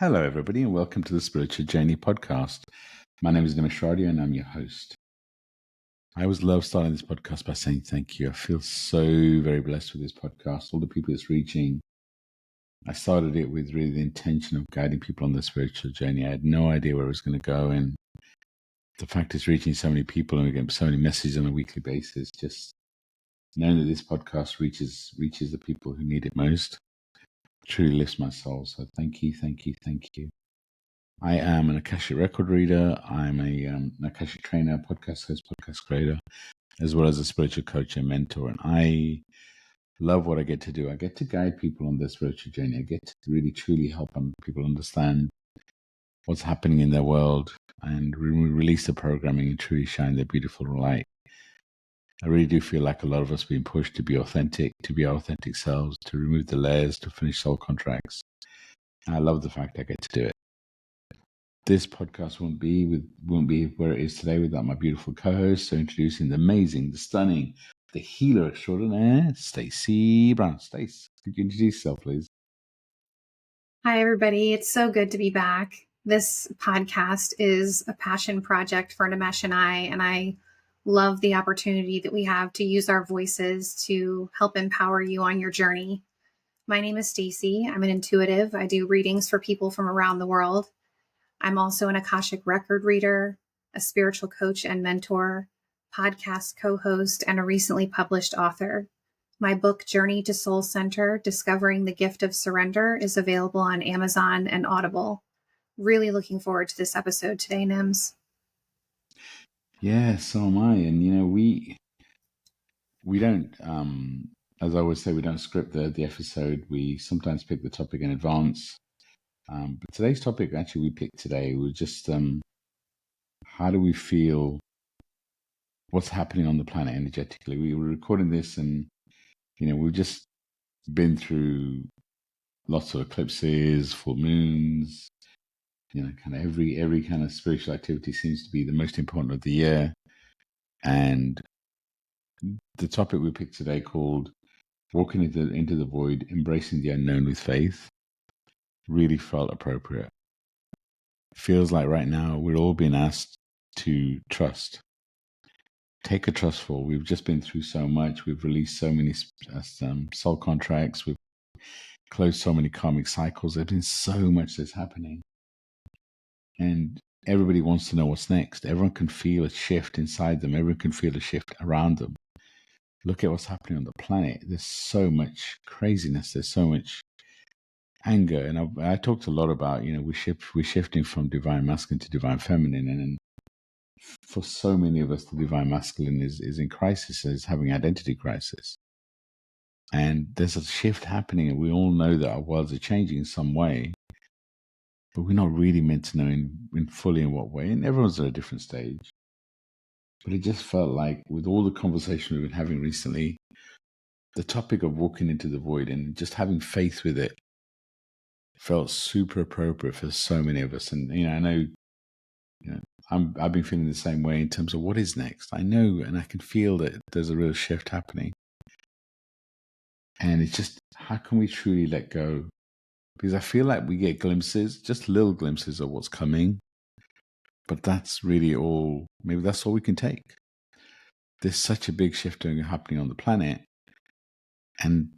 Hello, everybody, and welcome to the Spiritual Journey podcast. My name is Nimesh and Radia, and I'm your host. I always love starting this podcast by saying thank you. I feel so very blessed with this podcast, all the people it's reaching. I started it with really the intention of guiding people on the spiritual journey. I had no idea where it was going to go, and the fact it's reaching so many people and we get so many messages on a weekly basis, just knowing that this podcast reaches the people who need it most, truly lifts my soul. So thank you. I am an Akashic record reader. I'm an Akashic trainer, podcast host, podcast creator, as well as a spiritual coach and mentor. And I love what I get to do. I get to guide people on their spiritual journey. I get to really, truly help people understand what's happening in their world and release the programming and truly shine their beautiful light. I really do feel like a lot of us being pushed to be authentic, to be our authentic selves, to remove the layers, to finish soul contracts. And I love the fact I get to do it. This podcast won't be where it is today without my beautiful co-host. So introducing the amazing, the stunning, the healer extraordinaire, Stacey Brown. Stace, could you introduce yourself, please? Hi, everybody. It's so good to be back. This podcast is a passion project for Nimesh and I love the opportunity that we have to use our voices to help empower you on your journey. My name is Stacey. I'm an intuitive. I do readings for people from around the world. I'm also an Akashic record reader, a spiritual coach and mentor, podcast co-host, and a recently published author. My book, Journey to Soul Center, Discovering the Gift of Surrender, is available on Amazon and Audible. Really looking forward to this episode today, Nims. Yeah, so am I. And, we don't, as I always say, we don't script the episode. We sometimes pick the topic in advance. But today's topic, actually, we picked today was just how do we feel what's happening on the planet energetically? We were recording this and, we've just been through lots of eclipses, full moons, kind of every kind of spiritual activity seems to be the most important of the year. And the topic we picked today called Walking into the Void, Embracing the Unknown with Faith really felt appropriate. It feels like right now we're all being asked to trust. Take a trustful. We've just been through so much. We've released so many soul contracts. We've closed so many karmic cycles. There's been so much that's happening. And everybody wants to know what's next. Everyone can feel a shift inside them. Everyone can feel a shift around them. Look at what's happening on the planet. There's so much craziness. There's so much anger. And I talked a lot about, we're shifting from divine masculine to divine feminine. And for so many of us, the divine masculine is in crisis, is having identity crisis. And there's a shift happening, and we all know that our worlds are changing in some way, but we're not really meant to know in fully in what way. And everyone's at a different stage. But it just felt like with all the conversation we've been having recently, the topic of walking into the void and just having faith with it felt super appropriate for so many of us. And, I know, I've been feeling the same way in terms of what is next. I know, and I can feel that there's a real shift happening. And it's just, how can we truly let go? Because I feel like we get glimpses, just little glimpses of what's coming. But that's really all, maybe that's all we can take. There's such a big shift happening on the planet. And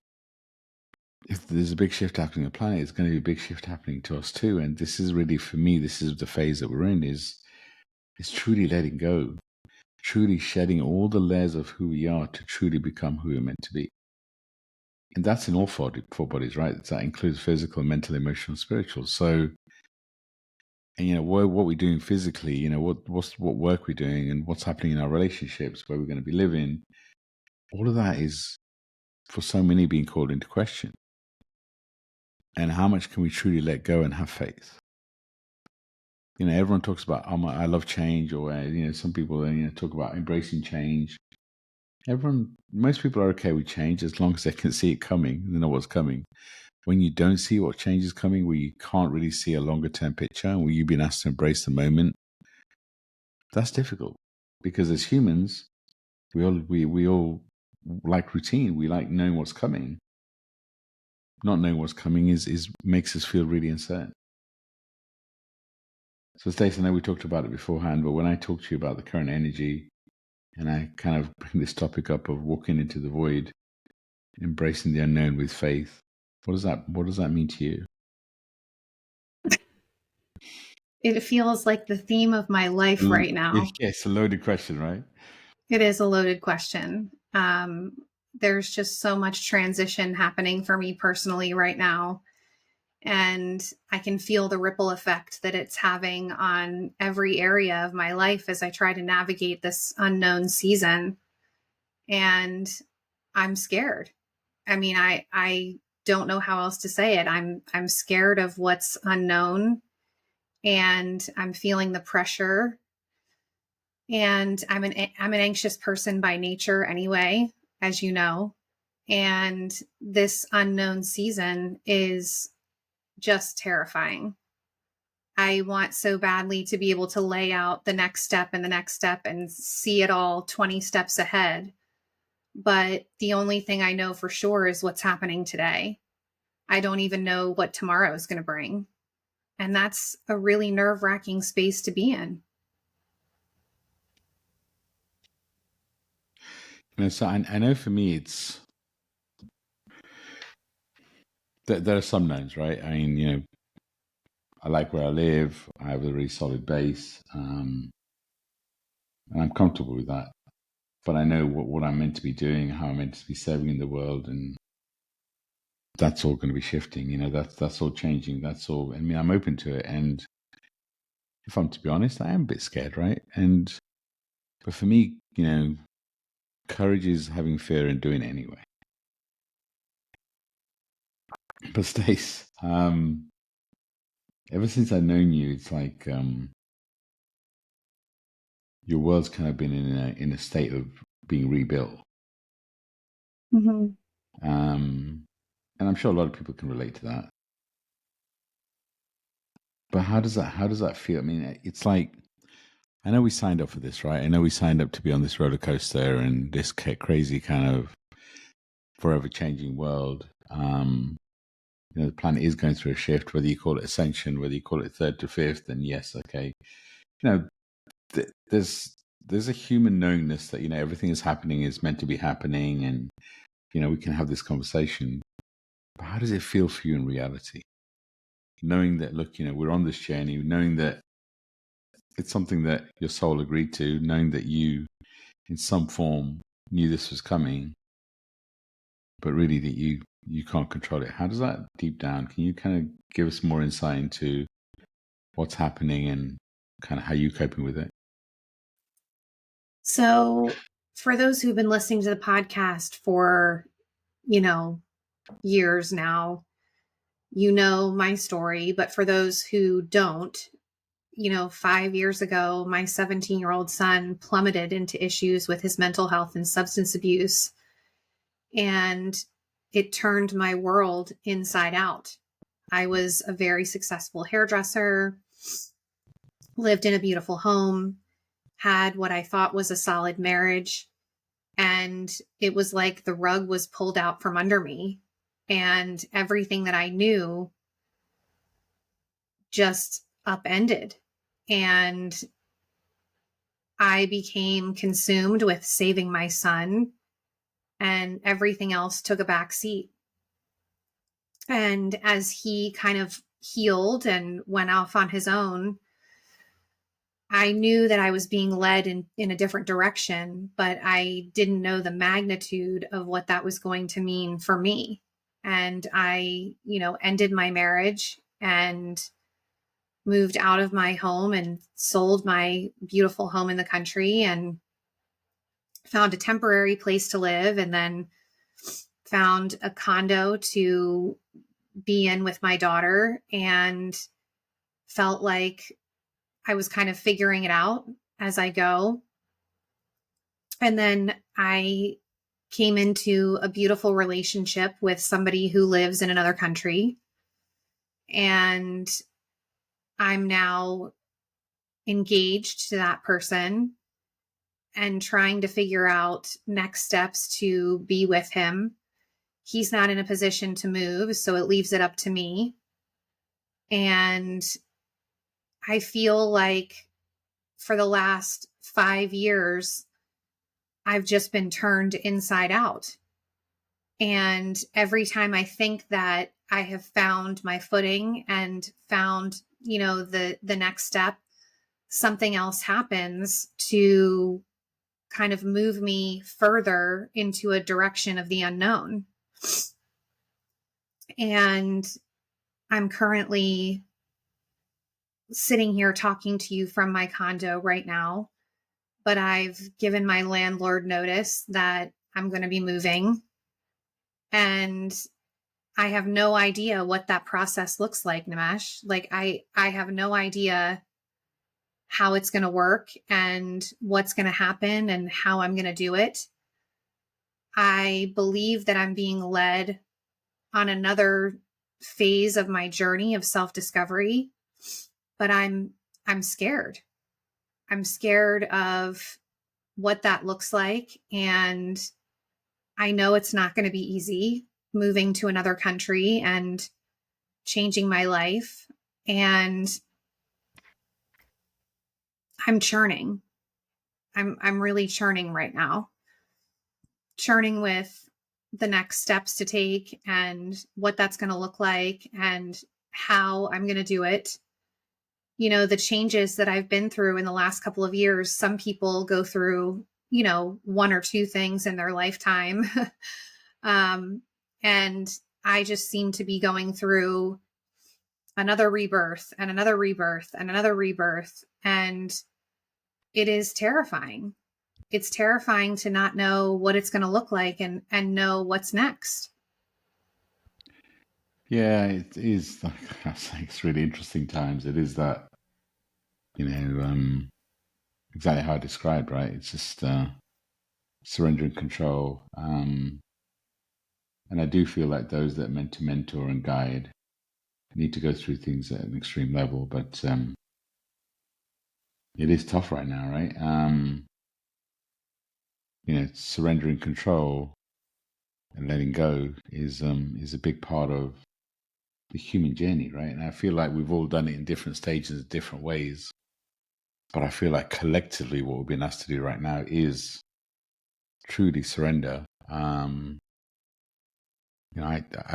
if there's a big shift happening on the planet, it's going to be a big shift happening to us too. And this is really, for me, this is the phase that we're in, is truly letting go, truly shedding all the layers of who we are to truly become who we're meant to be. And that's in all four bodies, right? That includes physical, mental, emotional, spiritual. So, and what we're doing physically, what work we're doing and what's happening in our relationships, where we're going to be living, all of that is, for so many, being called into question. And how much can we truly let go and have faith? Everyone talks about, I love change, or, some people, talk about embracing change. Most people are okay with change as long as they can see it coming, they know what's coming. When you don't see what change is coming, where you can't really see a longer term picture, and where you've been asked to embrace the moment, that's difficult. Because as humans, we all like routine. We like knowing what's coming. Not knowing what's coming is makes us feel really uncertain. So, Stacey, I know we talked about it beforehand, but when I talk to you about the current energy and I kind of bring this topic up of walking into the void, embracing the unknown with faith, what does that mean to you? It feels like the theme of my life right now. It's a loaded question, right? It is a loaded question. There's just so much transition happening for me personally right now. And I can feel the ripple effect that it's having on every area of my life as I try to navigate this unknown season. And I'm scared. I mean, I don't know how else to say it. I'm scared of what's unknown, and I'm feeling the pressure. And I'm an anxious person by nature anyway, as you know. And this unknown season is just terrifying. I want so badly to be able to lay out the next step and the next step and see it all 20 steps ahead. But the only thing I know for sure is what's happening today. I don't even know what tomorrow is going to bring. And that's a really nerve-wracking space to be in. So I know for me, it's there are some knowns, right? I mean, I like where I live. I have a really solid base, and I'm comfortable with that. But I know what I'm meant to be doing, how I'm meant to be serving in the world, and that's all going to be shifting. That's all changing. That's all. I mean, I'm open to it, and if I'm to be honest, I am a bit scared, right? But for me, courage is having fear and doing it anyway. But Stace, ever since I've known you, it's like your world's kind of been in a state of being rebuilt. Mm-hmm. And I'm sure a lot of people can relate to that. But how does that feel? I mean, it's like, I know we signed up for this, right? I know we signed up to be on this roller coaster and this crazy kind of forever changing world. The planet is going through a shift, whether you call it ascension, whether you call it third to fifth, and yes, okay. There's a human knowingness that, everything is happening is meant to be happening, and, we can have this conversation. But how does it feel for you in reality? Knowing that, look, we're on this journey, knowing that it's something that your soul agreed to, knowing that you, in some form, knew this was coming, but really that you can't control it. How does that deep down? Can you kind of give us more insight into what's happening and kind of how you're coping with it? So, for those who've been listening to the podcast for, years now, my story. But for those who don't, 5 years ago, my 17-year-old son plummeted into issues with his mental health and substance abuse. And it turned my world inside out. I was a very successful hairdresser, lived in a beautiful home, had what I thought was a solid marriage. And it was like the rug was pulled out from under me. And everything that I knew just upended. And I became consumed with saving my son, and everything else took a back seat. And as he kind of healed and went off on his own, I knew that I was being led in a different direction, but I didn't know the magnitude of what that was going to mean for me. And I, ended my marriage and moved out of my home and sold my beautiful home in the country and found a temporary place to live, and then found a condo to be in with my daughter, and felt like I was kind of figuring it out as I go. And then I came into a beautiful relationship with somebody who lives in another country. And I'm now engaged to that person and trying to figure out next steps to be with him. He's not in a position to move, so it leaves it up to me. And I feel like for the last 5 years, I've just been turned inside out. And every time I think that I have found my footing and found, the next step, something else happens to kind of move me further into a direction of the unknown. And I'm currently sitting here talking to you from my condo right now, but I've given my landlord notice that I'm going to be moving. And I have no idea what that process looks like, Nimesh. Like I have no idea how it's going to work and what's going to happen and how I'm going to do it. I believe that I'm being led on another phase of my journey of self-discovery, but I'm scared. I'm scared of what that looks like, and I know it's not going to be easy moving to another country and changing my life, and I'm churning. I'm really churning right now. Churning with the next steps to take and what that's going to look like and how I'm going to do it. The changes that I've been through in the last couple of years, some people go through, one or two things in their lifetime. And I just seem to be going through another rebirth and another rebirth and another rebirth. And it is terrifying. It's terrifying to not know what it's going to look like and know what's next. Yeah, it is. Like I say, it's really interesting times. It is that, you know, exactly how I described, right? It's just surrender and control. And I do feel like those that are meant to mentor and guide need to go through things at an extreme level, but it is tough right now, right? Surrendering control and letting go is a big part of the human journey, right? And I feel like we've all done it in different stages, different ways. But I feel like collectively, what we've been asked to do right now is truly surrender. I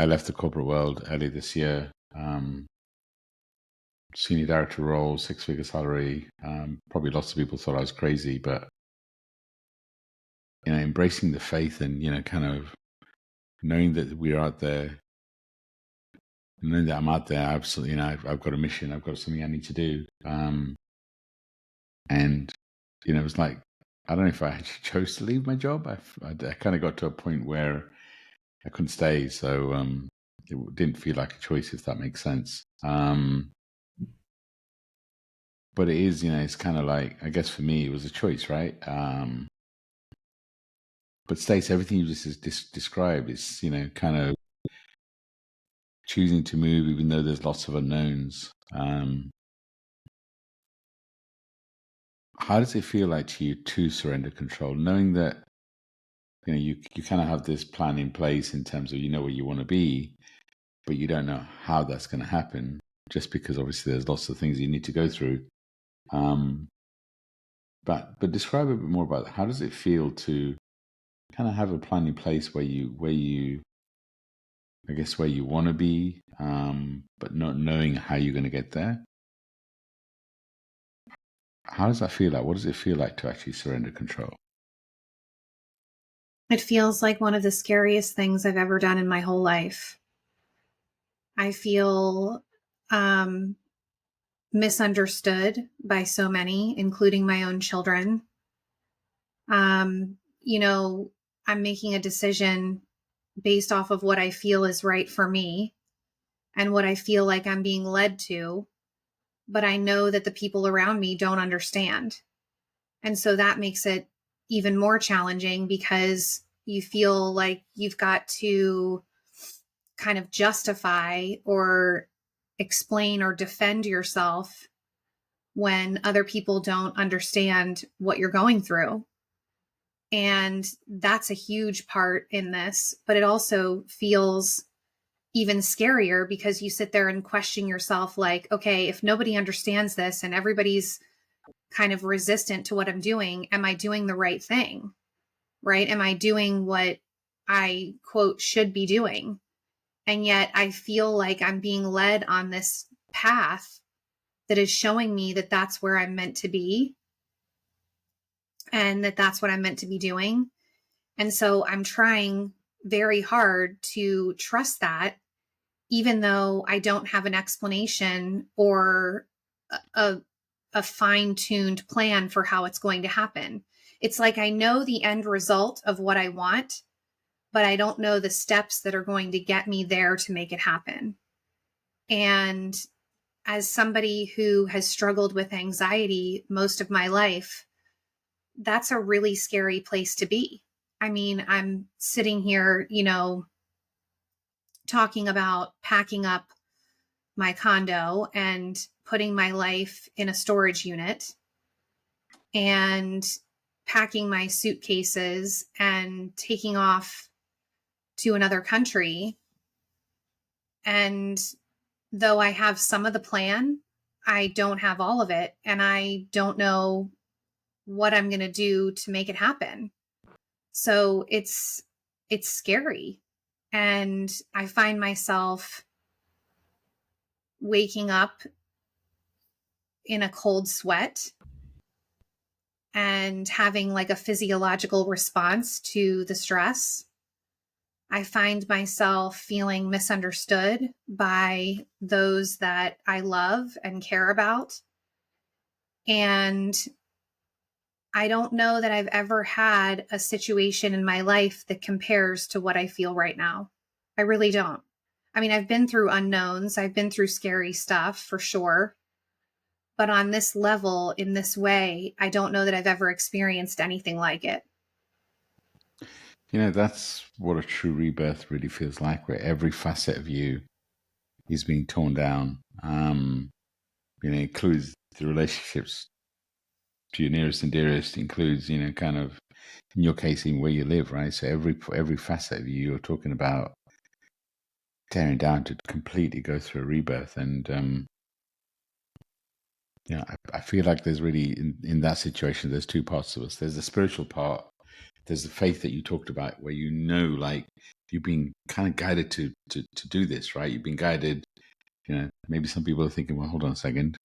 left the corporate world early this year. Senior director role, 6-figure salary. Probably lots of people thought I was crazy, but embracing the faith and kind of knowing that we're out there, knowing that I'm out there. Absolutely, I've got a mission. I've got something I need to do. And it was like, I don't know if I actually chose to leave my job. I kind of got to a point where I couldn't stay, so it didn't feel like a choice, if that makes sense. But it is, it's kind of like, I guess for me, it was a choice, right? But Stacey, everything you just described is, kind of choosing to move, even though there's lots of unknowns. How does it feel like to you to surrender control, knowing that you kind of have this plan in place in terms of where you want to be, but you don't know how that's going to happen, just because obviously there's lots of things you need to go through. But describe a bit more about how does it feel to kind of have a plan in place where you I guess where you want to be, but not knowing how you're going to get there. How does that feel like? What does it feel like to actually surrender control? It feels like one of the scariest things I've ever done in my whole life. I feel misunderstood by so many, including my own children. I'm making a decision based off of what I feel is right for me and what I feel like I'm being led to. But I know that the people around me don't understand. And so that makes it even more challenging because you feel like you've got to kind of justify or explain or defend yourself when other people don't understand what you're going through. And that's a huge part in this, but it also feels even scarier because you sit there and question yourself like, okay, if nobody understands this and everybody's kind of resistant to what I'm doing, am I doing the right thing? Right? Am I doing what I quote should be doing? And yet I feel like I'm being led on this path that is showing me that that's where I'm meant to be and that that's what I'm meant to be doing. And so I'm trying very hard to trust that, even though I don't have an explanation or a, a fine-tuned plan for how it's going to happen. It's like I know the end result of what I want, but I don't know the steps that are going to get me there to make it happen. And as somebody who has struggled with anxiety most of my life, that's a really scary place to be. I mean, I'm sitting here, talking about packing up my condo and putting my life in a storage unit and packing my suitcases and taking off to another country. And though I have some of the plan, I don't have all of it. And I don't know what I'm going to do to make it happen. So it's scary. And I find myself waking up in a cold sweat and having like a physiological response to the stress. I find myself feeling misunderstood by those that I love and care about. And I don't know that I've ever had a situation in my life that compares to what I feel right now. I really don't. I mean, I've been through unknowns, I've been through scary stuff for sure. But on this level, in this way, I don't know that I've ever experienced anything like it. That's what a true rebirth really feels like, where every facet of you is being torn down. Includes the relationships to your nearest and dearest, includes, kind of, in your case, even where you live, right? So every facet of you, you're talking about tearing down to completely go through a rebirth. And I feel like there's really, in that situation, there's two parts of us. There's the spiritual part. There's the faith that you talked about, where like you've been kind of guided to do this, right? You've been guided. Maybe some people are thinking, well, hold on a second.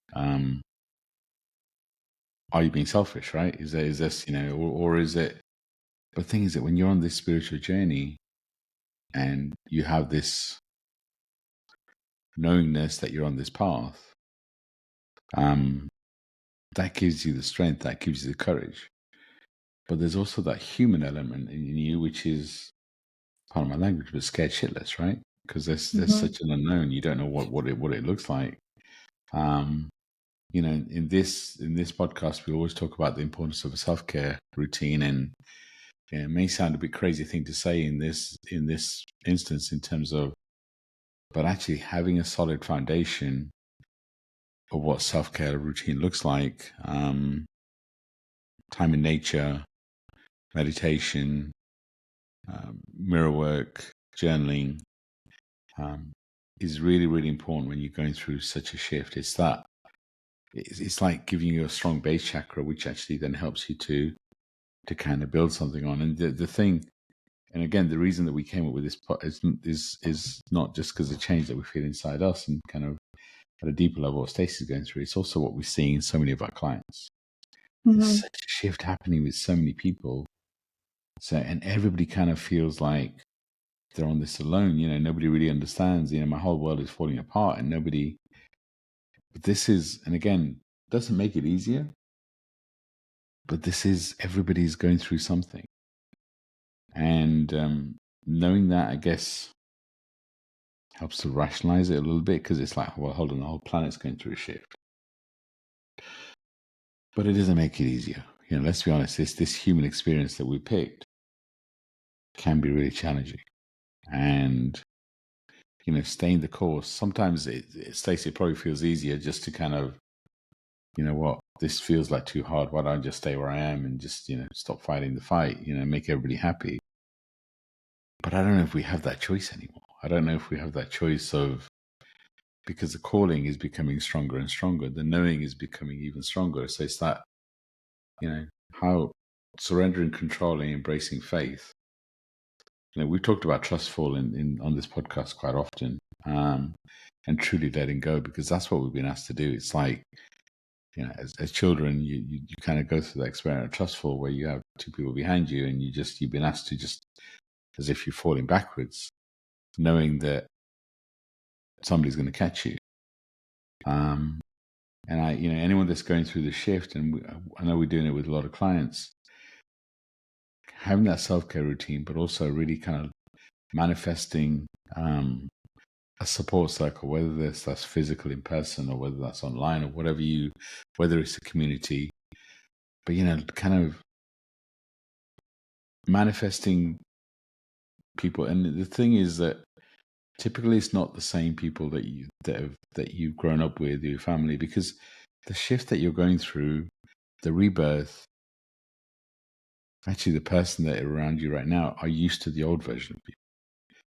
Are you being selfish, right? Is this, or is it? But the thing is that when you're on this spiritual journey and you have this knowingness that you're on this path, that gives you the strength, that gives you the courage. But there's also that human element in you, which is, part of my language, but scared shitless, right? Because there's such an unknown. You don't know what it looks like. In this podcast, we always talk about the importance of a self-care routine, and it may sound a bit crazy thing to say in this instance, in terms of, but actually having a solid foundation of what self-care routine looks like, time in nature, meditation, mirror work, journaling, is really, really important when you're going through such a shift. It's like giving you a strong base chakra, which actually then helps you to kind of build something on. And the thing, and again, the reason that we came up with this is not just because of the change that we feel inside us and kind of at a deeper level what Stacey's going through. It's also what we're seeing in so many of our clients. There's such a shift happening with so many people. So, and everybody kind of feels like they're on this alone. Nobody really understands. My whole world is falling apart, and nobody. But this is, and again, doesn't make it easier. But this is, everybody's going through something, and knowing that, I guess, helps to rationalize it a little bit, because it's like, well, hold on, the whole planet's going through a shift. But it doesn't make it easier. Let's be honest, this human experience that we picked can be really challenging. And, staying the course, sometimes Stacey, probably feels easier just to kind of, what, this feels like too hard. Why don't I just stay where I am and just, stop fighting the fight, make everybody happy. But I don't know if we have that choice anymore. I don't know if we have that choice of, because the calling is becoming stronger and stronger, the knowing is becoming even stronger. So it's that, how surrendering control and embracing faith. We've talked about trustful on this podcast quite often, and truly letting go, because that's what we've been asked to do. It's like, as children, you kind of go through that experience of trustful, where you have two people behind you, and you've been asked to just, as if you're falling backwards, knowing that somebody's going to catch you. And anyone that's going through the shift, and I know we're doing it with a lot of clients, having that self-care routine, but also really kind of manifesting a support circle, whether that's physical in person, or whether that's online, or whether it's a community, but kind of manifesting people. And the thing is that typically it's not the same people that you've grown up with, your family, because the shift that you're going through, the rebirth, actually the person that are around you right now are used to the old version of you.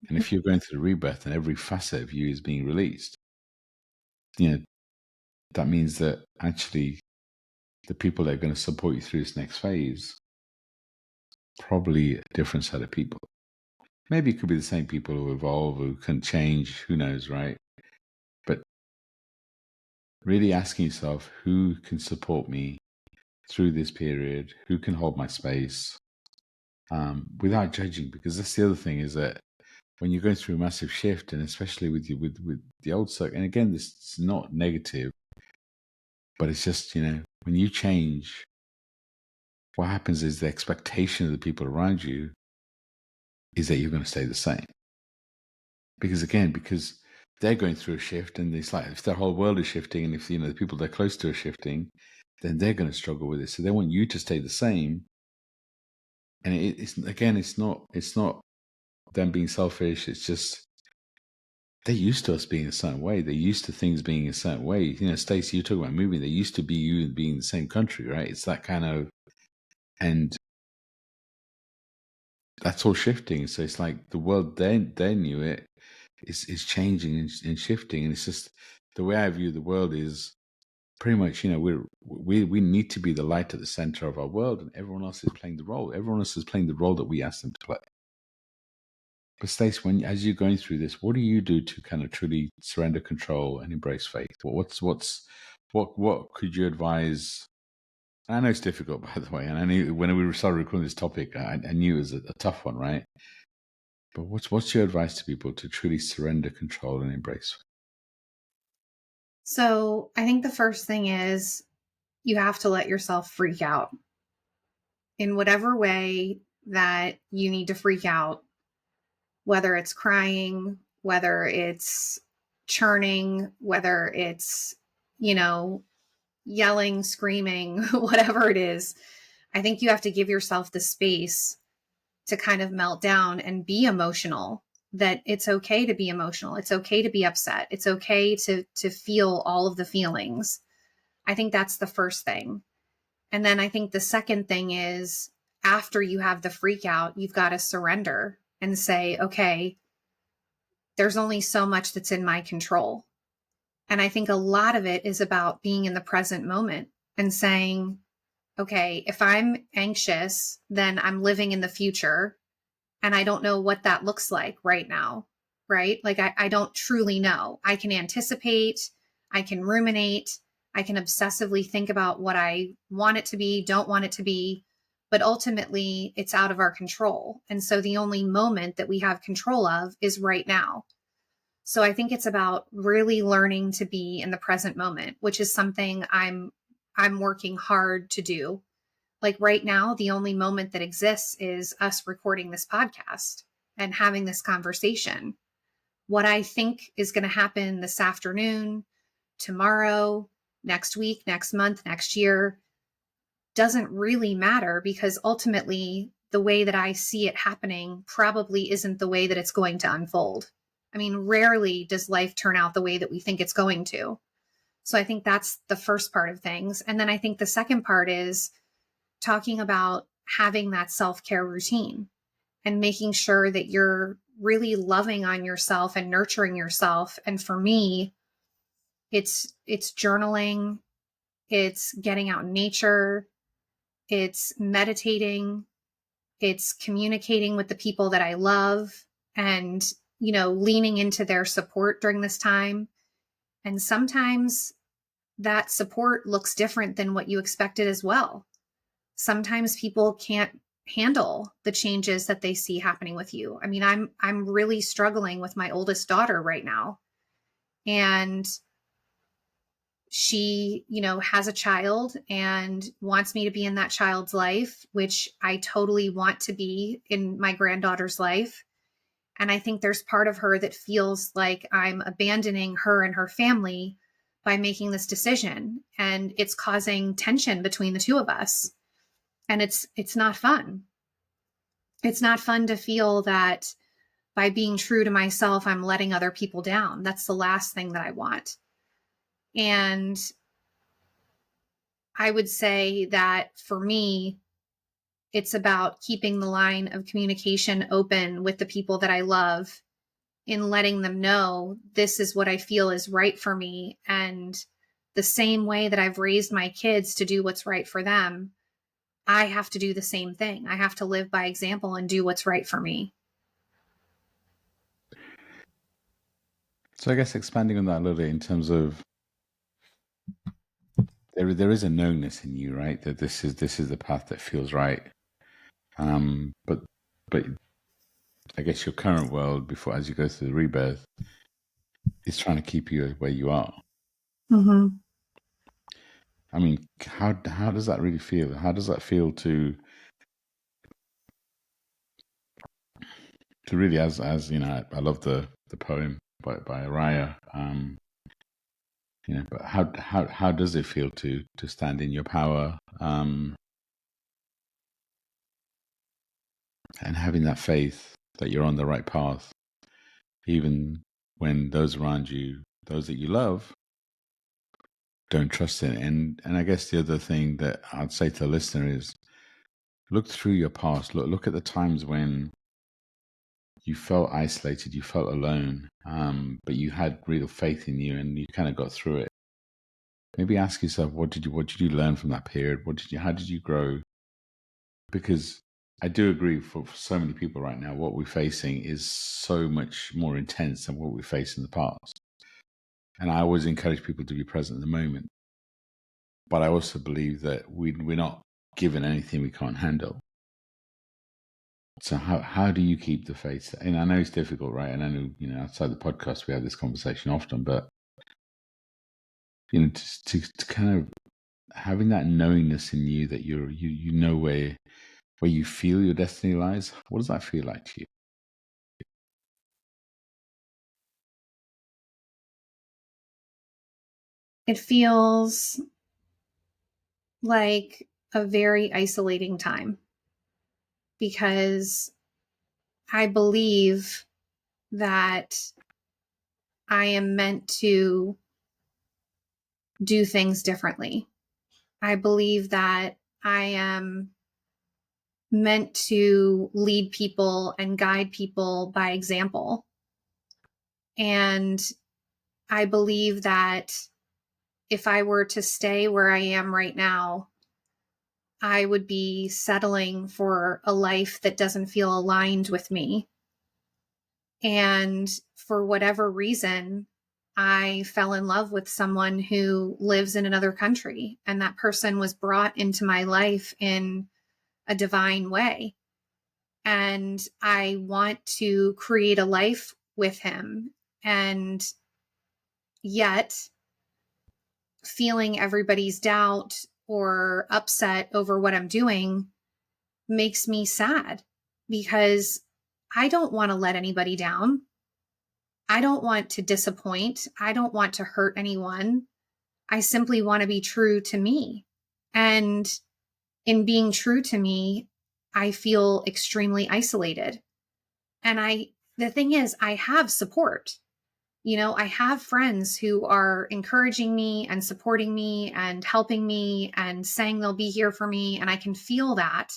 And if you're going through the rebirth and every facet of you is being released, that means that actually the people that are going to support you through this next phase, probably a different set of people. Maybe it could be the same people who evolve, who can change, who knows, right? But really asking yourself, who can support me through this period? Who can hold my space, without judging? Because that's the other thing, is that when you're going through a massive shift, and especially with the old circle, and again, this is not negative, but it's just, when you change, what happens is the expectation of the people around you is that you're going to stay the same. Because they're going through a shift, and it's like, if their whole world is shifting, and if the people they're close to are shifting, then they're going to struggle with it. So they want you to stay the same. And it's not them being selfish. It's just, they're used to us being a certain way. They're used to things being a certain way. Stacey, you talk about moving. They used to be you being in the same country, right? It's that kind of, and that's all shifting. So it's like the world they knew it is changing and shifting. And it's just, the way I view the world is pretty much, we need to be the light at the center of our world, and everyone else is playing the role. Everyone else is playing the role that we ask them to play. But Stacey, as you're going through this, what do you do to kind of truly surrender control and embrace faith? What could you advise? I know it's difficult, by the way, and I knew when we started recording this topic, I knew it was a tough one, right? But what's your advice to people to truly surrender control and embrace faith? So I think the first thing is, you have to let yourself freak out in whatever way that you need to freak out, whether it's crying, whether it's churning, whether it's, yelling, screaming, whatever it is. I think you have to give yourself the space to kind of melt down and be emotional, that it's okay to be emotional. It's okay to be upset. It's okay to feel all of the feelings. I think that's the first thing. And then I think the second thing is, after you have the freak out, you've got to surrender and say, okay, there's only so much that's in my control. And I think a lot of it is about being in the present moment and saying, okay, if I'm anxious, then I'm living in the future, and I don't know what that looks like right now, right? Like I don't truly know. I can anticipate, I can ruminate, I can obsessively think about what I want it to be, don't want it to be, but ultimately it's out of our control. And so the only moment that we have control of is right now. So I think it's about really learning to be in the present moment, which is something I'm working hard to do. Like right now, the only moment that exists is us recording this podcast and having this conversation. What I think is going to happen this afternoon, tomorrow, next week, next month, next year doesn't really matter, because ultimately the way that I see it happening probably isn't the way that it's going to unfold. I mean, rarely does life turn out the way that we think it's going to. So I think that's the first part of things. And then I think the second part is talking about having that self-care routine and making sure that you're really loving on yourself and nurturing yourself. And for me, it's journaling, it's getting out in nature, it's meditating, it's communicating with the people that I love and, leaning into their support during this time. And sometimes that support looks different than what you expected as well. Sometimes people can't handle the changes that they see happening with you. I mean, I'm really struggling with my oldest daughter right now. And she, has a child and wants me to be in that child's life, which I totally want to be in my granddaughter's life. And I think there's part of her that feels like I'm abandoning her and her family by making this decision. And it's causing tension between the two of us. And it's not fun. It's not fun to feel that by being true to myself, I'm letting other people down. That's the last thing that I want. And I would say that for me, it's about keeping the line of communication open with the people that I love, in letting them know this is what I feel is right for me. And the same way that I've raised my kids to do what's right for them, I have to do the same thing. I have to live by example and do what's right for me. So I guess expanding on that a little bit in terms of there is a knownness in you, right? That this is the path that feels right. But I guess your current world, before as you go through the rebirth, is trying to keep you where you are. Mm-hmm. I mean, how does that really feel? How does that feel to really, as I love the poem by Radia. But how does it feel to stand in your power, and having that faith that you're on the right path, even when those around you, those that you love, don't trust it. And I guess the other thing that I'd say to the listener is look through your past. Look at the times when you felt isolated, you felt alone, but you had real faith in you, and you kind of got through it. Maybe ask yourself, what did you learn from that period? How did you grow? Because I do agree, for so many people right now, what we're facing is so much more intense than what we faced in the past. And I always encourage people to be present in the moment. But I also believe that we're not given anything we can't handle. So how do you keep the faith? And I know it's difficult, right? And I know, outside the podcast, we have this conversation often, but, to kind of having that knowingness in you that you know where you feel your destiny lies. What does that feel like to you? It feels like a very isolating time because I believe that I am meant to do things differently. I believe that I am meant to lead people and guide people by example. And I believe that if I were to stay where I am right now, I would be settling for a life that doesn't feel aligned with me. And for whatever reason, I fell in love with someone who lives in another country, and that person was brought into my life in a divine way. And I want to create a life with him. And yet, feeling everybody's doubt or upset over what I'm doing makes me sad because I don't want to let anybody down. I don't want to disappoint. I don't want to hurt anyone. I simply want to be true to me. And in being true to me, I feel extremely isolated. And the thing is, I have support. I have friends who are encouraging me and supporting me and helping me and saying they'll be here for me. And I can feel that.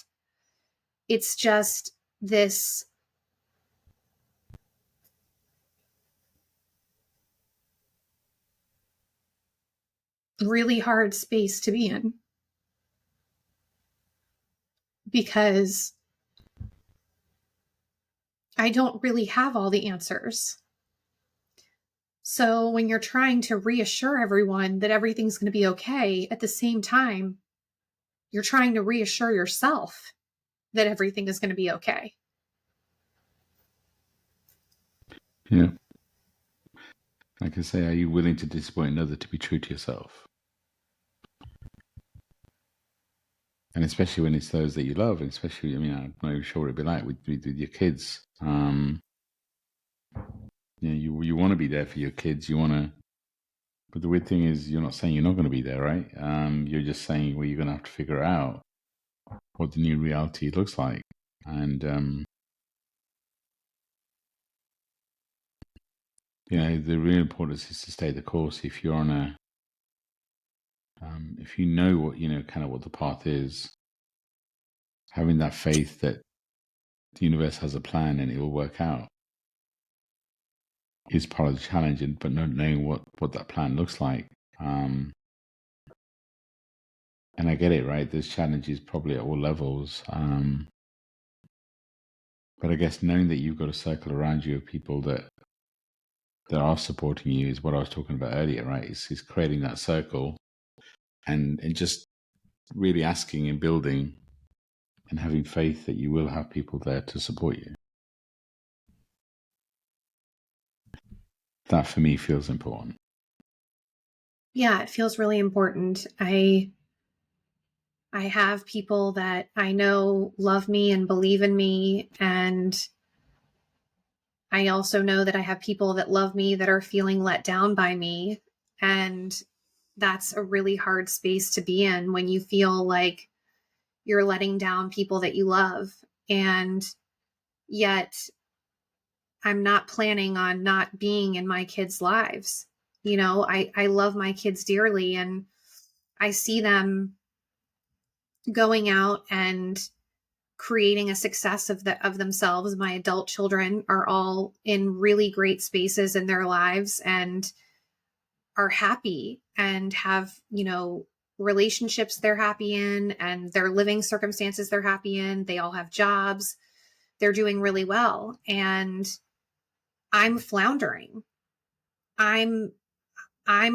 It's just this really hard space to be in because I don't really have all the answers. So when you're trying to reassure everyone that everything's going to be okay, at the same time, you're trying to reassure yourself that everything is going to be okay. Yeah. Like I say, are you willing to disappoint another to be true to yourself? And especially when it's those that you love, and especially, I mean, I'm not even sure what it'd be like with your kids. You want to be there for your kids. You want to, but the weird thing is, you're not saying you're not going to be there, right? You're just saying, well, you're going to have to figure out what the new reality looks like. And, the real importance is to stay the course. If you're on if you know what, kind of what the path is, having that faith that the universe has a plan and it will work out is part of the challenge, but not knowing what that plan looks like. And I get it, right? There's challenges probably at all levels. But I guess knowing that you've got a circle around you of people that are supporting you is what I was talking about earlier, right? It's creating that circle and just really asking and building and having faith that you will have people there to support you. That for me feels important. Yeah, it feels really important. I have people that I know love me and believe in me, and I also know that I have people that love me that are feeling let down by me, and that's a really hard space to be in when you feel like you're letting down people that you love. And yet I'm not planning on not being in my kids' lives. I love my kids dearly, and I see them going out and creating a success of themselves. My adult children are all in really great spaces in their lives and are happy and have, relationships they're happy in and their living circumstances they're happy in. They all have jobs. They're doing really well. And I'm floundering. I'm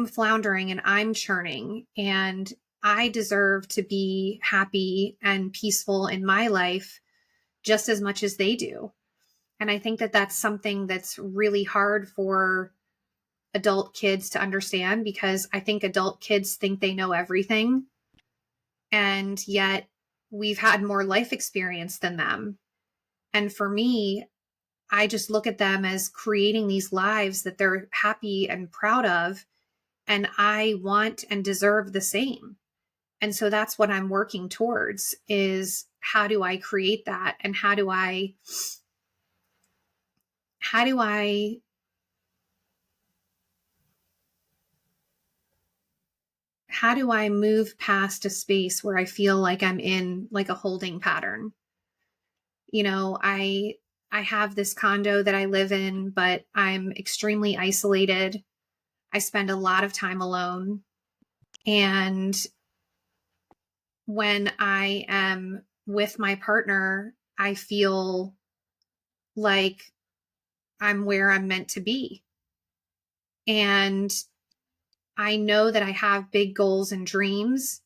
floundering and I'm churning, and I deserve to be happy and peaceful in my life just as much as they do. And I think that that's something that's really hard for adult kids to understand, because I think adult kids think they know everything. And yet we've had more life experience than them. And for me, I just look at them as creating these lives that they're happy and proud of. And I want and deserve the same. And so that's what I'm working towards, is how do I create that? And how do I move past a space where I feel like I'm in like a holding pattern? I have this condo that I live in, but I'm extremely isolated. I spend a lot of time alone. And when I am with my partner, I feel like I'm where I'm meant to be. And I know that I have big goals and dreams,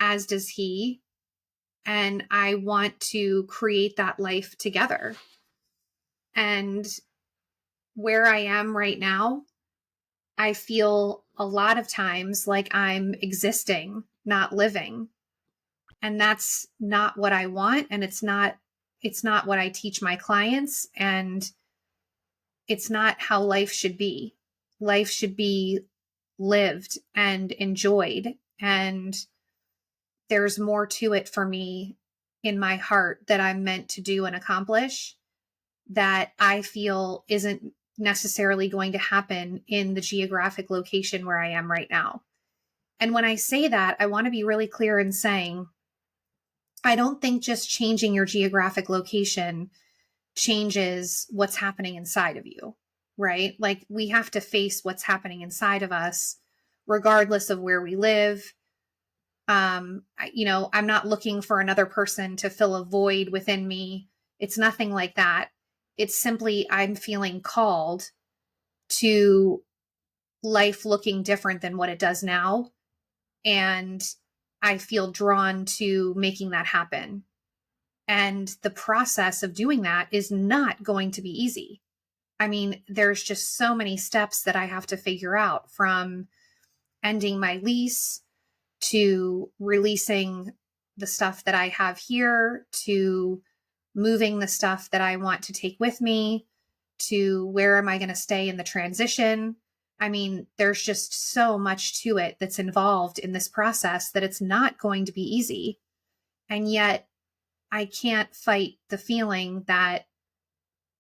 as does he. And I want to create that life together. And where I am right now, I feel a lot of times like I'm existing, not living. And that's not what I want. And it's not what I teach my clients. And it's not how life should be. Life should be lived and enjoyed. And there's more to it for me in my heart that I'm meant to do and accomplish, that I feel isn't necessarily going to happen in the geographic location where I am right now. And when I say that, I want to be really clear in saying, I don't think just changing your geographic location changes what's happening inside of you, right? Like, we have to face what's happening inside of us regardless of where we live. I'm not looking for another person to fill a void within me. It's nothing like that. It's simply I'm feeling called to life looking different than what it does now. And I feel drawn to making that happen. And the process of doing that is not going to be easy. I mean, there's just so many steps that I have to figure out, from ending my lease to releasing the stuff that I have here, to moving the stuff that I want to take with me, to where am I going to stay in the transition. I mean, there's just so much to it that's involved in this process that it's not going to be easy. And yet I can't fight the feeling that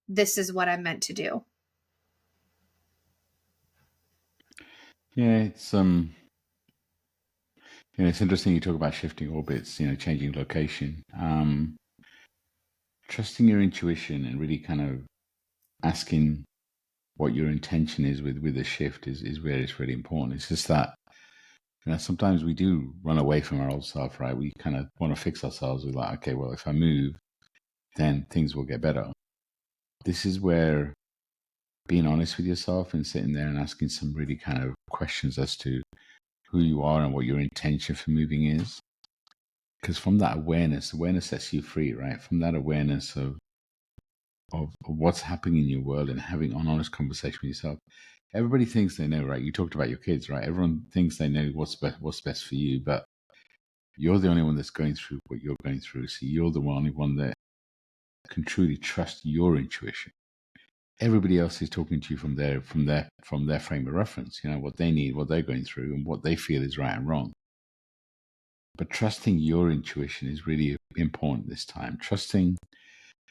this is what I'm meant to do. Yeah, it's interesting you talk about shifting orbits, changing location. Trusting your intuition and really kind of asking what your intention is with the shift is where it's really important. It's just that sometimes we do run away from our old self, right? We kind of want to fix ourselves. We're like, okay, well, if I move, then things will get better. This is where being honest with yourself and sitting there and asking some really kind of questions as to who you are and what your intention for moving is. Because from that awareness sets you free, right? From that awareness of what's happening in your world and having an honest conversation with yourself. Everybody thinks they know, right? You talked about your kids, right? Everyone thinks they know what's best for you, but you're the only one that's going through what you're going through. So you're the only one that can truly trust your intuition. Everybody else is talking to you from their frame of reference, what they need, what they're going through, and what they feel is right and wrong. But trusting your intuition is really important this time. Trusting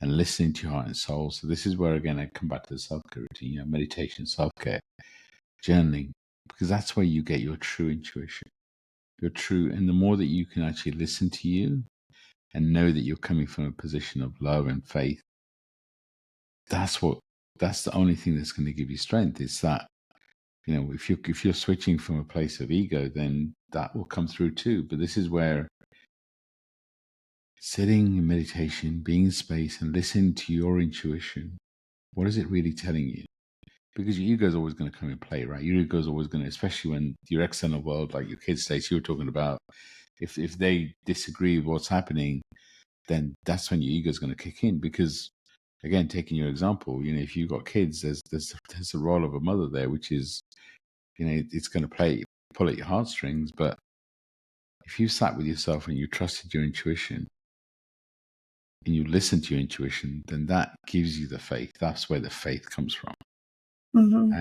and listening to your heart and soul. So this is where, again, I come back to the self-care routine, meditation, self-care, journaling, because that's where you get your true intuition. And the more that you can actually listen to you and know that you're coming from a position of love and faith, that's the only thing that's going to give you strength. Is that, if you're switching from a place of ego, then that will come through too. But this is where sitting in meditation, being in space and listening to your intuition, what is it really telling you? Because your ego is always going to come and play, right? Your ego is always going to, especially when your external world, like your kids, Stacey, you were talking about, if they disagree with what's happening, then that's when your ego is going to kick in. Because, again, taking your example, if you've got kids, there's a role of a mother there, which is, it's going to pull at your heartstrings. But if you sat with yourself and you trusted your intuition and you listen to your intuition, then that gives you the faith. That's where the faith comes from. Mm-hmm.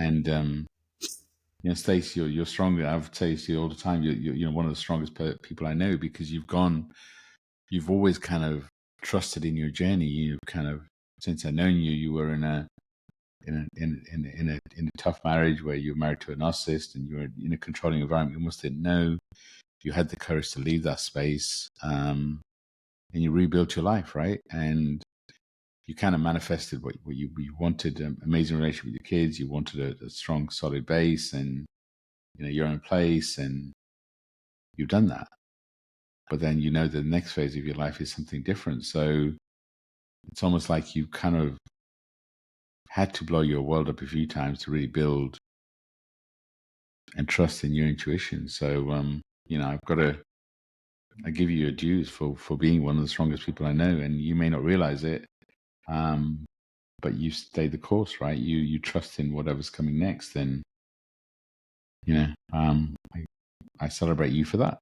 And Stacey, you're stronger. I've said to you all the time, you're one of the strongest people I know, because you've always kind of trusted in your journey. You've kind of, since I've known you, you were in a tough marriage where you were married to a narcissist and you were in a controlling environment. You almost didn't know. You had the courage to leave that space, and you rebuilt your life, right? And you kind of manifested what you wanted: an amazing relationship with your kids. You wanted a strong, solid base, and your own place, and you've done that. But then the next phase of your life is something different. So it's almost like you kind of had to blow your world up a few times to really build and trust in your intuition. So I give you your dues for being one of the strongest people I know, and you may not realize it. But you stayed the course, right? You trust in whatever's coming next, and I celebrate you for that.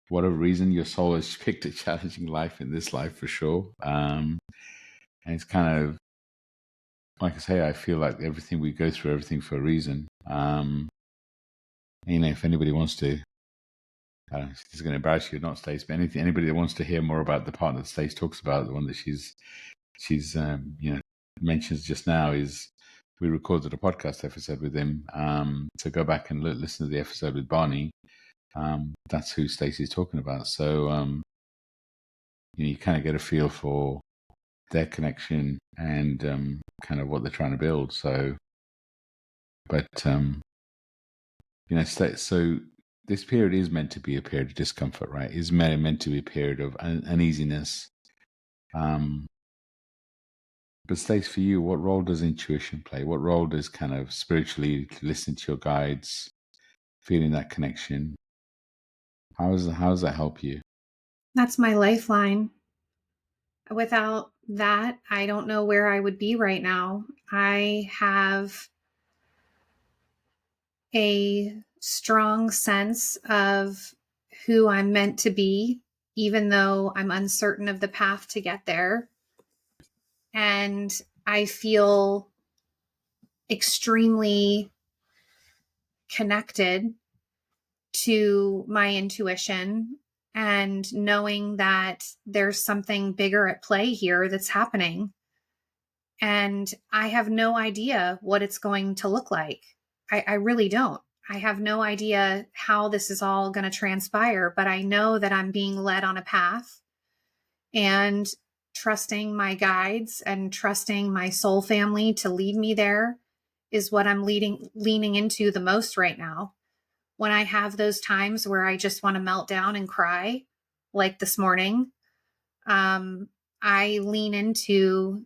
Whatever reason, your soul has picked a challenging life in this life for sure. And it's kind of, like I say, I feel like everything we go through, everything for a reason. If anybody wants to, I don't know, this is going to embarrass you, not Stace, but anybody that wants to hear more about the part that Stace talks about, the one that she's mentions just now, is we recorded a podcast episode with him. So go back and listen to the episode with Barney. That's who Stacey's talking about. So you kind of get a feel for their connection and kind of what they're trying to build. So, but So this period is meant to be a period of discomfort, right? It's meant to be a period of uneasiness. But Stace, for you, what role does intuition play? What role does kind of spiritually listening to your guides, feeling that connection? How does that help you? That's my lifeline. Without that, I don't know where I would be right now. I have a strong sense of who I'm meant to be, even though I'm uncertain of the path to get there. And I feel extremely connected to my intuition and knowing that there's something bigger at play here that's happening. And I have no idea what it's going to look like. I really don't. I have no idea how this is all going to transpire, but I know that I'm being led on a path, and trusting my guides and trusting my soul family to lead me there is what I'm leaning into the most right now. When I have those times where I just want to melt down and cry, like this morning, I lean into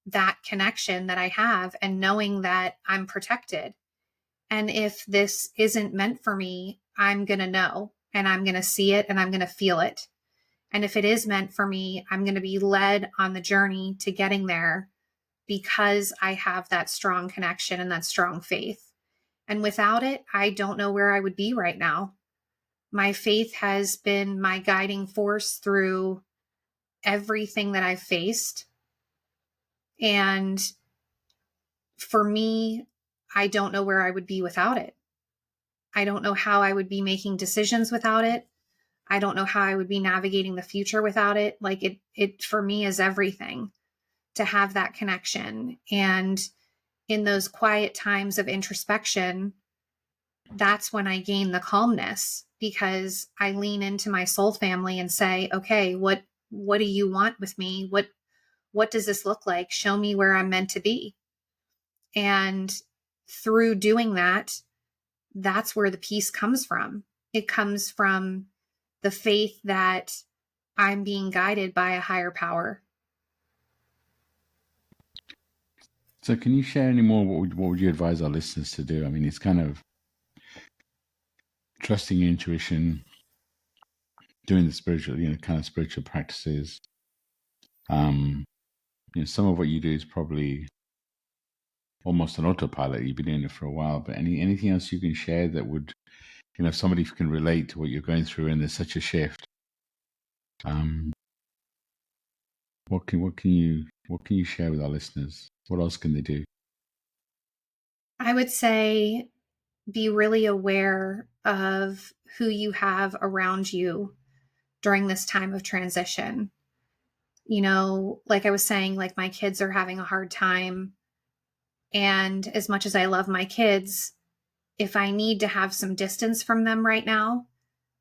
that connection that I have and knowing that I'm protected. And if this isn't meant for me, I'm going to know and I'm going to see it and I'm going to feel it. And if it is meant for me, I'm going to be led on the journey to getting there because I have that strong connection and that strong faith. And without it, I don't know where I would be right now. My faith has been my guiding force through everything that I've faced. And for me, I don't know where I would be without it. I don't know how I would be making decisions without it. I don't know how I would be navigating the future without it. Like it for me is everything to have that connection. And in those quiet times of introspection, that's when I gain the calmness because I lean into my soul family and say, okay, what do you want with me? What does this look like? Show me where I'm meant to be. And through doing that, that's where the peace comes from. It comes from the faith that I'm being guided by a higher power. So can you share any more? What would you advise our listeners to do? I mean, it's kind of trusting your intuition, doing the spiritual, kind of spiritual practices. Some of what you do is probably almost an autopilot. You've been doing it for a while, but anything else you can share that would, if somebody can relate to what you're going through and there's such a shift, what can you share with our listeners? What else can they do? I would say be really aware of who you have around you during this time of transition. Like I was saying, like my kids are having a hard time. And as much as I love my kids, if I need to have some distance from them right now,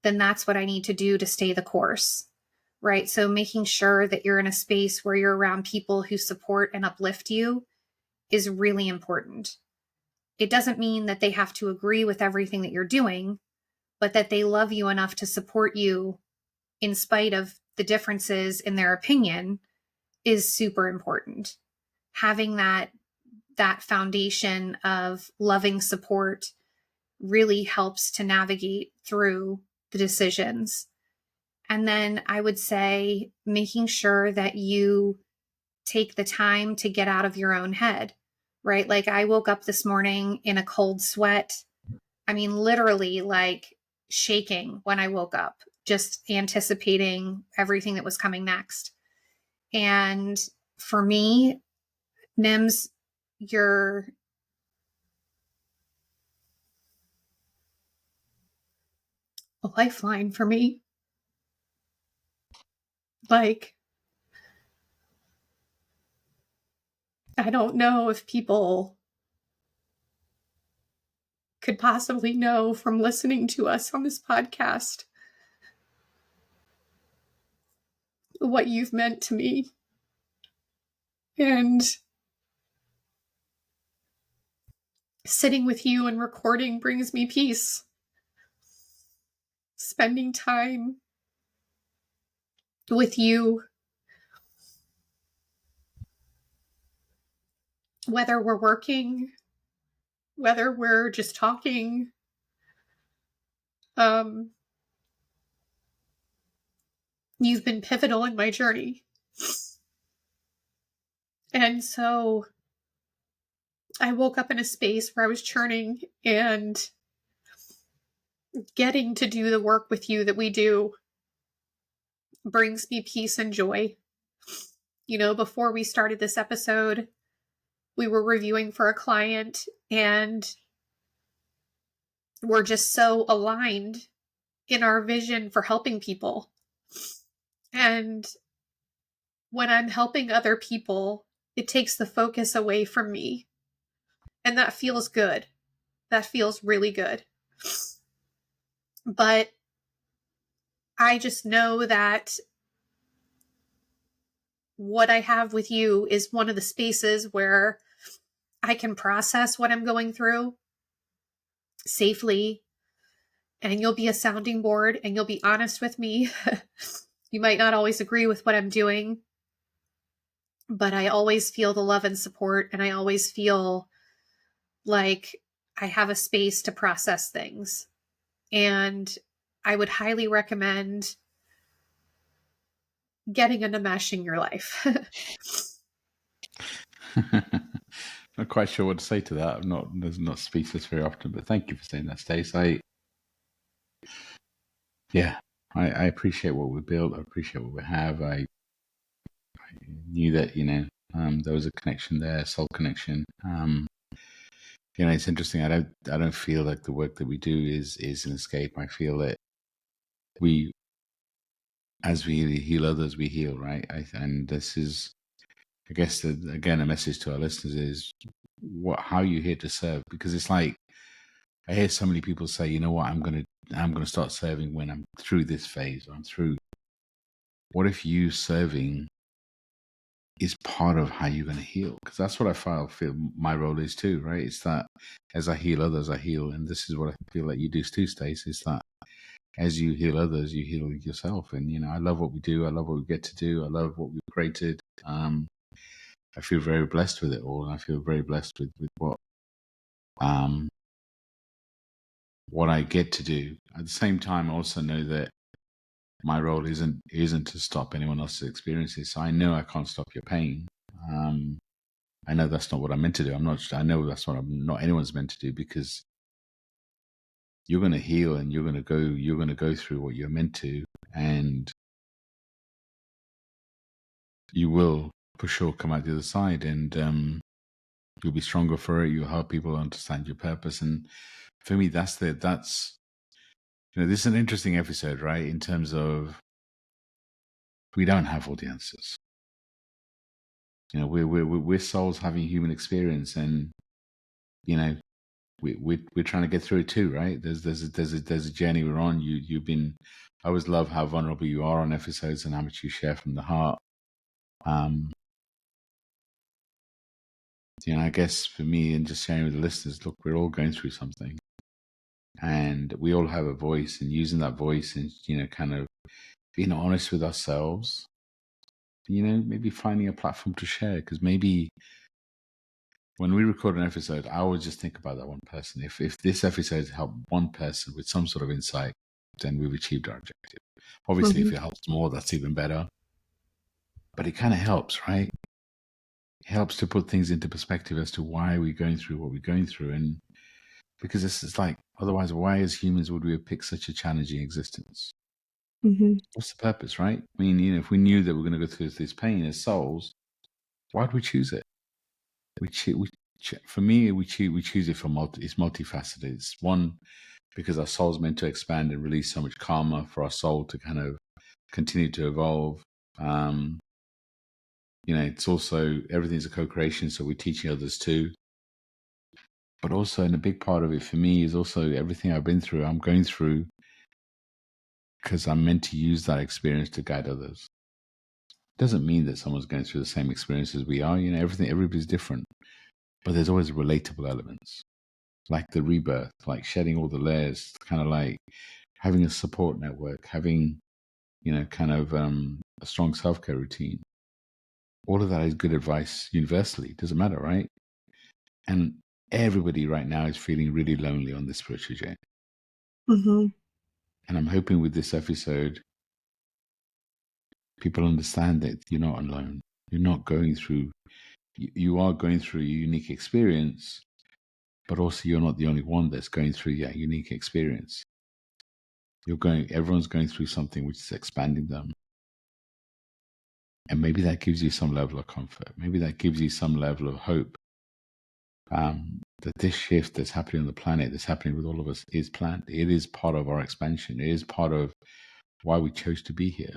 then that's what I need to do to stay the course. Right. So making sure that you're in a space where you're around people who support and uplift you is really important. It doesn't mean that they have to agree with everything that you're doing, but that they love you enough to support you in spite of the differences in their opinion is super important. Having that foundation of loving support really helps to navigate through the decisions. And then I would say making sure that you take the time to get out of your own head, right? Like I woke up this morning in a cold sweat. I mean, literally like shaking when I woke up, just anticipating everything that was coming next. And for me, Nims, you're a lifeline for me. Like, I don't know if people could possibly know from listening to us on this podcast what you've meant to me. And sitting with you and recording brings me peace. spending time with you, whether we're working, whether we're just talking. You've been pivotal in my journey. And so I woke up in a space where I was churning, and getting to do the work with you that we do brings me peace and joy. You know, before we started this episode, we were reviewing for a client, and we're just so aligned in our vision for helping people. And when I'm helping other people, it takes the focus away from me. And that feels good. That feels really good. But I just know that what I have with you is one of the spaces where I can process what I'm going through safely, and you'll be a sounding board, and you'll be honest with me. You might not always agree with what I'm doing, but I always feel the love and support, and I always feel like I have a space to process things. And I would highly recommend getting a Nimesh in your life. Not quite sure what to say to that. There's not speechless very often, but thank you for saying that, Stace. I appreciate what we built. I appreciate what we have. I knew that, there was a connection there, soul connection. It's interesting. I don't feel like the work that we do is an escape. I feel that as we heal others, we heal, right? And this is, I guess, again, a message to our listeners is how are you here to serve? Because it's like, I hear so many people say, you know what, I'm gonna start serving when I'm through this phase, or I'm through. What if you serving is part of how you're going to heal? Because that's what I feel my role is too, right? It's that as I heal others, I heal. And this is what I feel like you do too, Stace, is that as you heal others, you heal yourself. And, I love what we do. I love what we get to do. I love what we've created. I feel very blessed with it all. And I feel very blessed with what I get to do. At the same time, I also know that my role isn't to stop anyone else's experiences. So I know I can't stop your pain. I know that's not what I'm meant to do. I know that's what not anyone's meant to do, because you're going to heal and you're going to go through what you're meant to, and you will for sure come out the other side, and you'll be stronger for it. You'll help people understand your purpose. And for me, this is an interesting episode, right? In terms of, we don't have all the answers. We're souls having human experience, and we're trying to get through it too, right? There's a journey we're on. You've been. I always love how vulnerable you are on episodes and how much you share from the heart. I guess for me, and just sharing with the listeners, look, we're all going through something, and we all have a voice, and using that voice, and kind of being honest with ourselves. Maybe finding a platform to share, because maybe when we record an episode, I always just think about that one person. If this episode helped one person with some sort of insight, then we've achieved our objective. Obviously, if it helps more, that's even better. But it kind of helps, right? It helps to put things into perspective as to why we're going through what we're going through. And because it's like, otherwise, why as humans would we have picked such a challenging existence? What's the purpose, right? I mean, if we knew that we're going to go through this pain as souls, why'd we choose it? For me, we choose it for it's multifaceted. It's one, because our soul's meant to expand and release so much karma for our soul to kind of continue to evolve. It's also, everything's a co-creation, so we're teaching others too. But also, and a big part of it for me is also everything I've been through, I'm going through because I'm meant to use that experience to guide others. Doesn't mean that someone's going through the same experience as we are. Everybody's different, but there's always relatable elements, like the rebirth, like shedding all the layers, kind of like having a support network, having, kind of a strong self-care routine. All of that is good advice universally. Doesn't matter, right? And everybody right now is feeling really lonely on this spiritual journey. Mm-hmm. And I'm hoping with this episode, people understand that you're not alone. You're not going through, you are going through a unique experience, but also you're not the only one that's going through that unique experience. Everyone's going through something which is expanding them. And maybe that gives you some level of comfort. Maybe that gives you some level of hope. That this shift that's happening on the planet, that's happening with all of us, is planned. It is part of our expansion. It is part of why we chose to be here.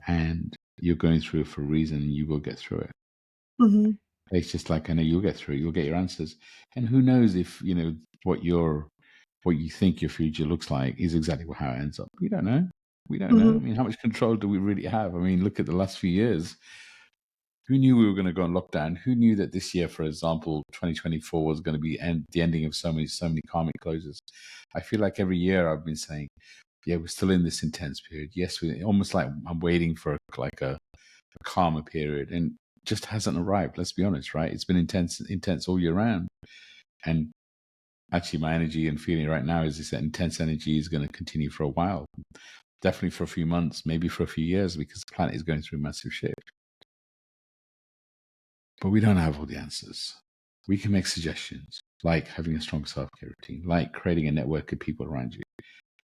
And you're going through it for a reason, and you will get through it. Mm-hmm. It's just like, I know you'll get through it. You'll get your answers. And who knows if, what you think your future looks like is exactly how it ends up. We don't know. We don't know. I mean, how much control do we really have? I mean, look at the last few years. Who knew we were going to go on lockdown? Who knew that this year, for example, 2024 was going to be the ending of so many karmic closes? I feel like every year I've been saying, yeah, we're still in this intense period. Yes, we almost like I'm waiting for a calmer period, and just hasn't arrived. Let's be honest, right? It's been intense all year round. And actually, my energy and feeling right now is that intense energy is going to continue for a while. Definitely for a few months, maybe for a few years, because the planet is going through a massive shift. But we don't have all the answers. We can make suggestions, like having a strong self-care routine, like creating a network of people around you,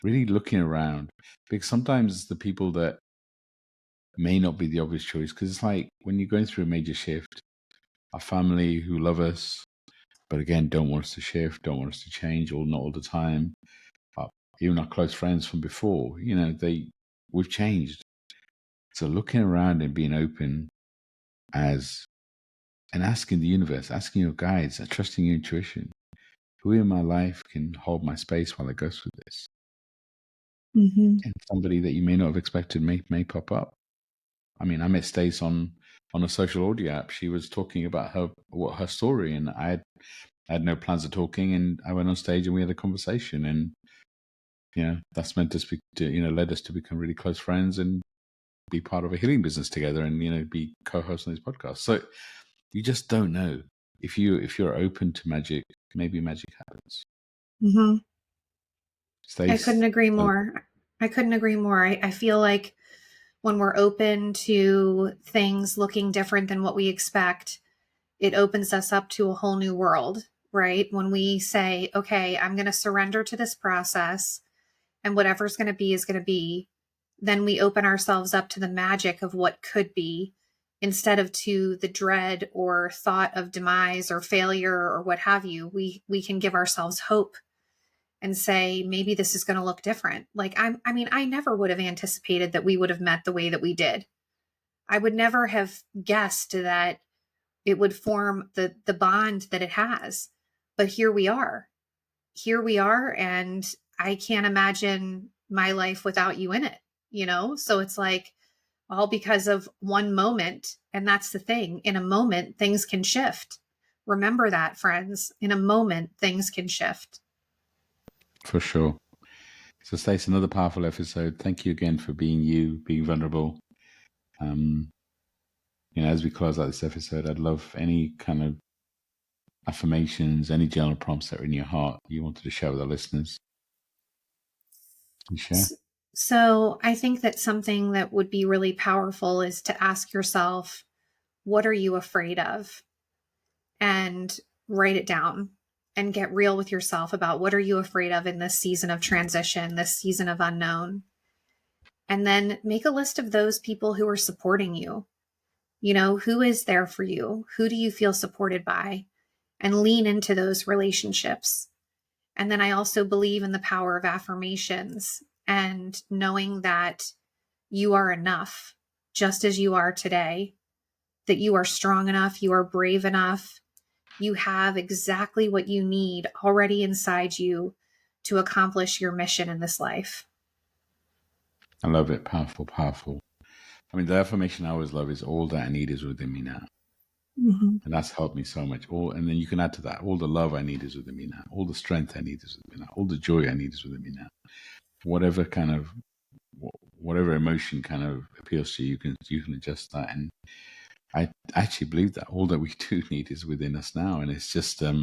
really looking around, because sometimes the people that may not be the obvious choice, because it's like when you're going through a major shift, our family who love us, but again, don't want us to shift, don't want us to change, or not all the time. Even our close friends from before, we've changed. So looking around and being open and asking the universe, asking your guides, trusting your intuition, who in my life can hold my space while I go through this? Mm-hmm. And somebody that you may not have expected may pop up. I mean, I met Stace on a social audio app. She was talking about her story, and I had no plans of talking, and I went on stage and we had a conversation, and that's meant to led us to become really close friends and be part of a healing business together, and be co-hosts on this podcast. So you just don't know. If you're open to magic, maybe magic happens. Mm-hmm. I couldn't Stace, agree more. I feel like when we're open to things looking different than what we expect, it opens us up to a whole new world, right? When we say, okay, I'm going to surrender to this process and whatever's going to be is going to be, then we open ourselves up to the magic of what could be instead of to the dread or thought of demise or failure or what have you. We can give ourselves hope and say, maybe this is going to look different. Like, I never would have anticipated that we would have met the way that we did. I would never have guessed that it would form the bond that it has. But here we are. Here we are. And I can't imagine my life without you in it. So it's like all because of one moment. And that's the thing. In a moment, things can shift. Remember that, friends. In a moment, things can shift. for sure. So, Stace, another powerful episode. Thank you again for being you, being vulnerable. As we close out this episode, I'd love any kind of affirmations, any journal prompts that are in your heart you wanted to share with our listeners. Can you share? So I think that something that would be really powerful is to ask yourself, what are you afraid of? And write it down and get real with yourself about what are you afraid of in this season of transition, this season of unknown. And then make a list of those people who are supporting you. Who is there for you? Who do you feel supported by? And lean into those relationships. And then I also believe in the power of affirmations and knowing that you are enough just as you are today, that you are strong enough, you are brave enough, you have exactly what you need already inside you to accomplish your mission in this life. I love it. Powerful, powerful. I mean, the affirmation I always love is all that I need is within me now. Mm-hmm. And that's helped me so much. And then you can add to that, all the love I need is within me now. All the strength I need is within me now. All the joy I need is within me now. Whatever kind of, whatever emotion kind of appeals to you, you can adjust that. And I actually believe that all that we do need is within us now. And it's just, I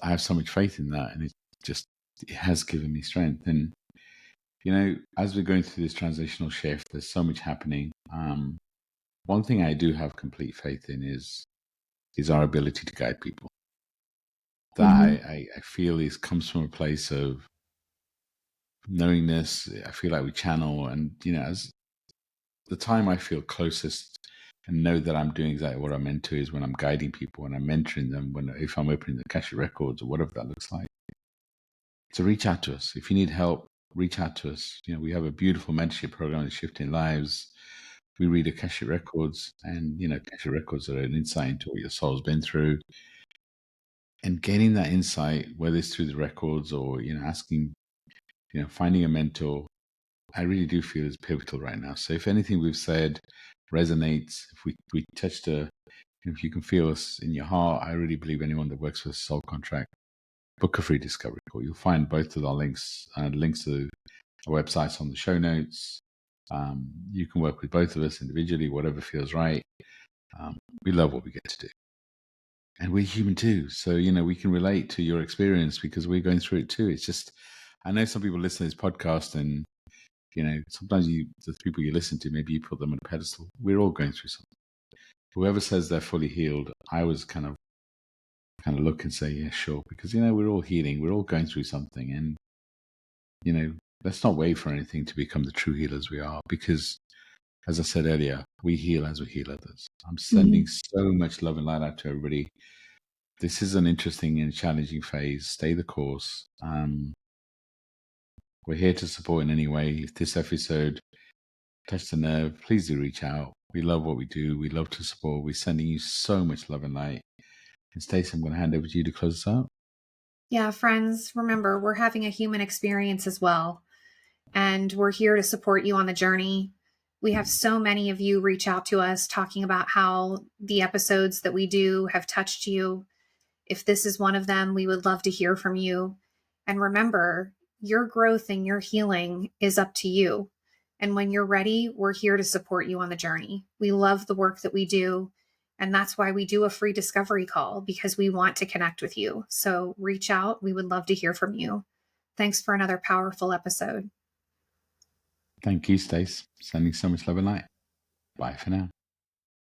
have so much faith in that. And it has given me strength. And, as we're going through this transitional shift, there's so much happening. One thing I do have complete faith in is our ability to guide people. That Mm-hmm. I feel comes from a place of knowingness. I feel like we channel, and as the time I feel closest and know that I'm doing exactly what I'm meant to is when I'm guiding people, when I'm mentoring them, if I'm opening the Akashic records or whatever that looks like. So reach out to us if you need help. Reach out to us. We have a beautiful mentorship program in Shifting Lives. We read Akashic records, and Akashic records are an insight into what your soul's been through. And gaining that insight, whether it's through the records or asking, finding a mentor, I really do feel is pivotal right now. So if anything we've said resonates, if we touched if you can feel us in your heart, I really believe anyone that works with a soul contract, book a free discovery call. You'll find both of our links to our websites on the show notes. You can work with both of us individually, whatever feels right. We love what we get to do. And we're human too. So, we can relate to your experience because we're going through it too. It's just, I know some people listen to this podcast and, sometimes the people you listen to, maybe you put them on a pedestal. We're all going through something. Whoever says they're fully healed, I was kind of look and say, yeah, sure. Because, we're all healing. We're all going through something. And, let's not wait for anything to become the true healers we are. Because, as I said earlier, we heal as we heal others. I'm sending Mm-hmm. so much love and light out to everybody. This is an interesting and challenging phase. Stay the course. We're here to support in any way. If this episode touched a nerve, please do reach out. We love what we do. We love to support. We're sending you so much love and light. And Stacey, I'm going to hand over to you to close us out. Yeah, friends, remember, we're having a human experience as well, and we're here to support you on the journey. We have so many of you reach out to us talking about how the episodes that we do have touched you. If this is one of them, we would love to hear from you. And remember, your growth and your healing is up to you. And when you're ready, we're here to support you on the journey. We love the work that we do. And that's why we do a free discovery call, because we want to connect with you. So reach out. We would love to hear from you. Thanks for another powerful episode. Thank you, Stacey. Sending so much love and light. Bye for now.